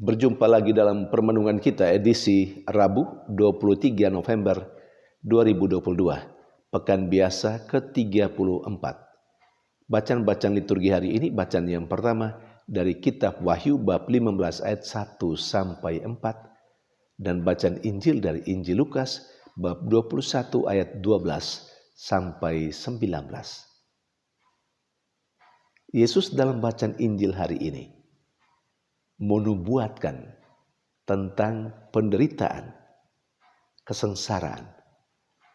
Berjumpa lagi dalam permenungan kita edisi Rabu 23 November 2022, Pekan Biasa ke-34. Bacaan-bacaan liturgi hari ini, bacaan yang pertama dari kitab Wahyu bab 15 ayat 1 sampai 4 dan bacaan Injil dari Injil Lukas bab 21 ayat 12 sampai 19. Yesus dalam bacaan Injil hari ini menubuatkan tentang penderitaan, kesengsaraan,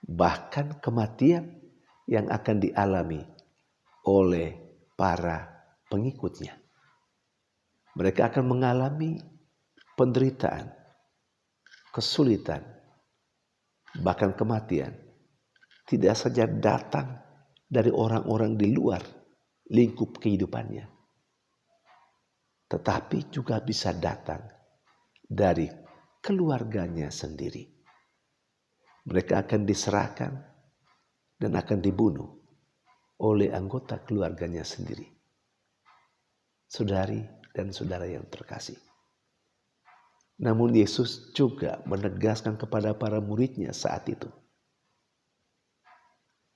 bahkan kematian yang akan dialami oleh para pengikutnya. Mereka akan mengalami penderitaan, kesulitan, bahkan kematian. Tidak saja datang dari orang-orang di luar lingkup kehidupannya, tetapi juga bisa datang dari keluarganya sendiri. Mereka akan diserahkan dan akan dibunuh oleh anggota keluarganya sendiri. Saudari dan saudara yang terkasih. Namun Yesus juga menegaskan kepada para muridnya saat itu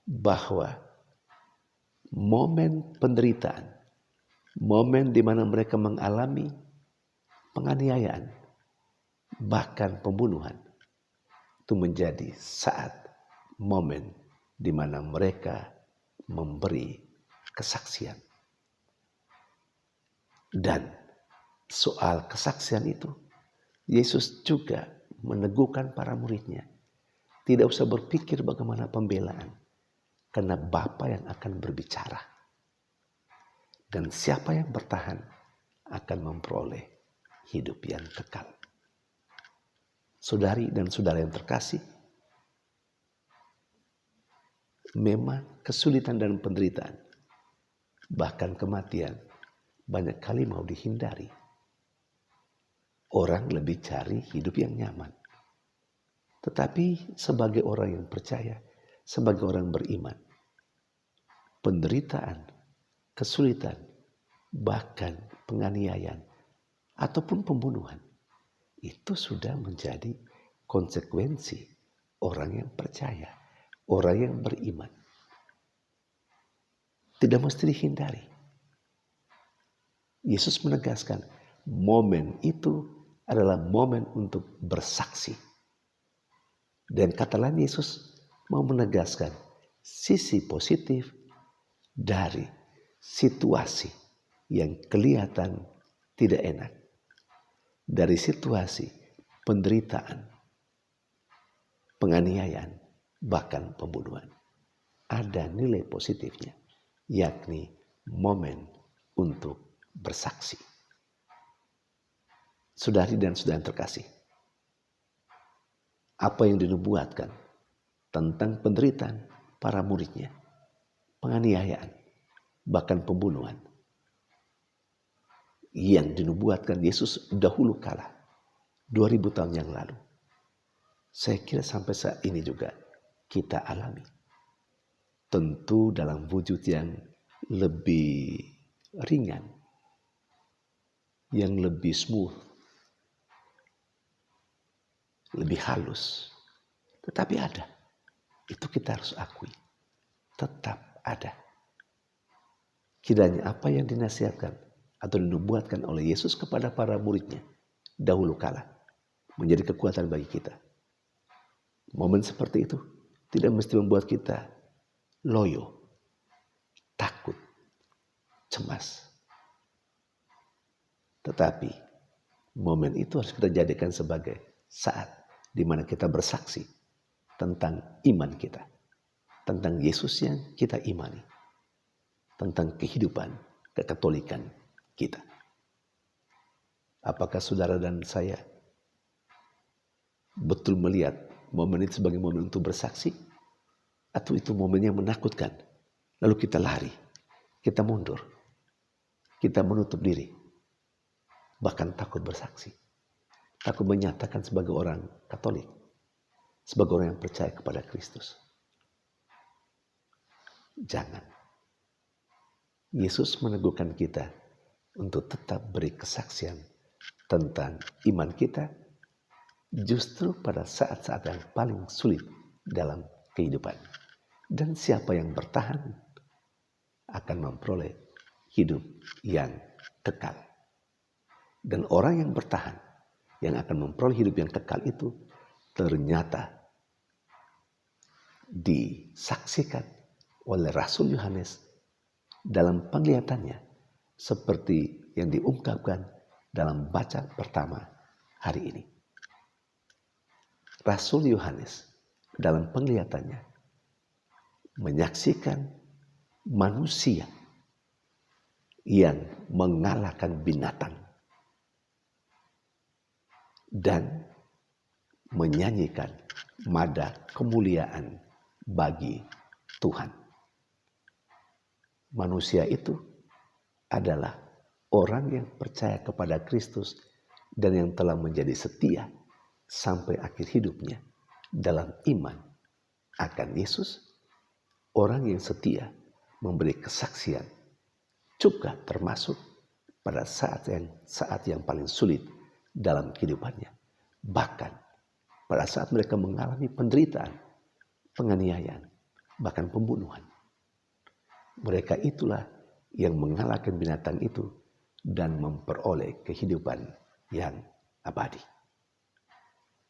bahwa momen penderitaan, momen di mana mereka mengalami penganiayaan, bahkan pembunuhan, itu menjadi saat momen di mana mereka memberi kesaksian. Dan soal kesaksian itu, Yesus juga meneguhkan para muridnya. Tidak usah berpikir bagaimana pembelaan, karena Bapa yang akan berbicara. Dan siapa yang bertahan akan memperoleh hidup yang kekal. Saudari dan saudara yang terkasih, memang kesulitan dan penderitaan, bahkan kematian, banyak kali mau dihindari. Orang lebih cari hidup yang nyaman. Tetapi sebagai orang yang percaya, sebagai orang beriman, penderitaan, kesulitan, bahkan penganiayaan ataupun pembunuhan, itu sudah menjadi konsekuensi orang yang percaya, orang yang beriman. Tidak mesti dihindari. Yesus menegaskan momen itu adalah momen untuk bersaksi. Dan kata lain Yesus mau menegaskan sisi positif dari situasi yang kelihatan tidak enak. Dari situasi penderitaan, penganiayaan, bahkan pembunuhan. Ada nilai positifnya, yakni momen untuk bersaksi. Saudari dan saudara terkasih, apa yang dinubuatkan tentang penderitaan para muridnya, penganiayaan, bahkan pembunuhan, yang dinubuatkan Yesus dahulu kala, 2000 tahun yang lalu, saya kira sampai saat ini juga kita alami. Tentu dalam wujud yang lebih ringan, yang lebih smooth, lebih halus. Tetapi ada. Itu kita harus akui. Tetap ada. Kiranya apa yang dinasihatkan atau dinubuatkan oleh Yesus kepada para muridnya dahulu kala menjadi kekuatan bagi kita. Momen seperti itu tidak mesti membuat kita loyo, takut, cemas. Tetapi momen itu harus kita jadikan sebagai saat di mana kita bersaksi tentang iman kita, tentang Yesus yang kita imani, tentang kehidupan kekatolikan kita. Apakah saudara dan saya betul melihat momen itu sebagai momen untuk bersaksi? Atau itu momen yang menakutkan? Lalu kita lari, kita mundur, kita menutup diri, bahkan takut bersaksi. Takut menyatakan sebagai orang Katolik, sebagai orang yang percaya kepada Kristus. Jangan. Yesus meneguhkan kita untuk tetap beri kesaksian tentang iman kita justru pada saat-saat yang paling sulit dalam kehidupan. Dan siapa yang bertahan akan memperoleh hidup yang kekal. Dan orang yang bertahan, yang akan memperoleh hidup yang kekal itu ternyata disaksikan oleh Rasul Yohanes dalam penglihatannya seperti yang diungkapkan dalam bacaan pertama hari ini. Rasul Yohanes dalam penglihatannya menyaksikan manusia yang mengalahkan binatang dan menyanyikan nada kemuliaan bagi Tuhan. Manusia itu adalah orang yang percaya kepada Kristus dan yang telah menjadi setia sampai akhir hidupnya dalam iman akan Yesus. Orang yang setia memberi kesaksian juga termasuk pada saat yang paling sulit dalam kehidupannya. Bahkan pada saat mereka mengalami penderitaan, penganiayaan, bahkan pembunuhan. Mereka itulah yang mengalahkan binatang itu dan memperoleh kehidupan yang abadi.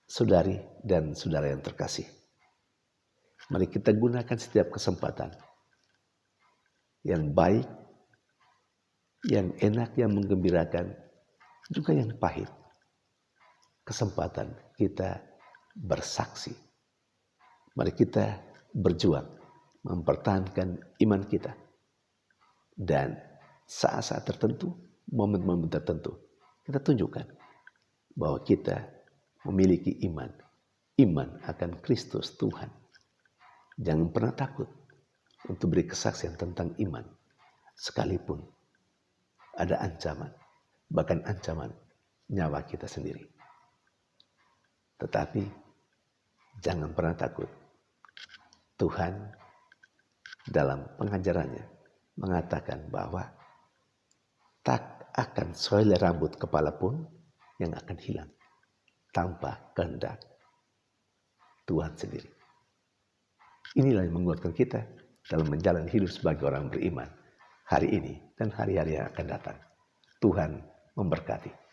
Saudari dan saudara yang terkasih, mari kita gunakan setiap kesempatan yang baik, yang enak, yang menggembirakan, juga yang pahit. Kesempatan kita bersaksi. Mari kita berjuang mempertahankan iman kita. Dan saat-saat tertentu, momen-momen tertentu, kita tunjukkan bahwa kita memiliki iman akan Kristus Tuhan. Jangan pernah takut untuk beri kesaksian tentang iman, sekalipun ada ancaman, bahkan ancaman nyawa kita sendiri. Tetapi jangan pernah takut. Tuhan dalam pengajarannya mengatakan bahwa tak akan sehelai rambut kepala pun yang akan hilang tanpa kehendak Tuhan sendiri. Inilah yang menguatkan kita dalam menjalani hidup sebagai orang beriman hari ini dan hari-hari yang akan datang. Tuhan memberkati.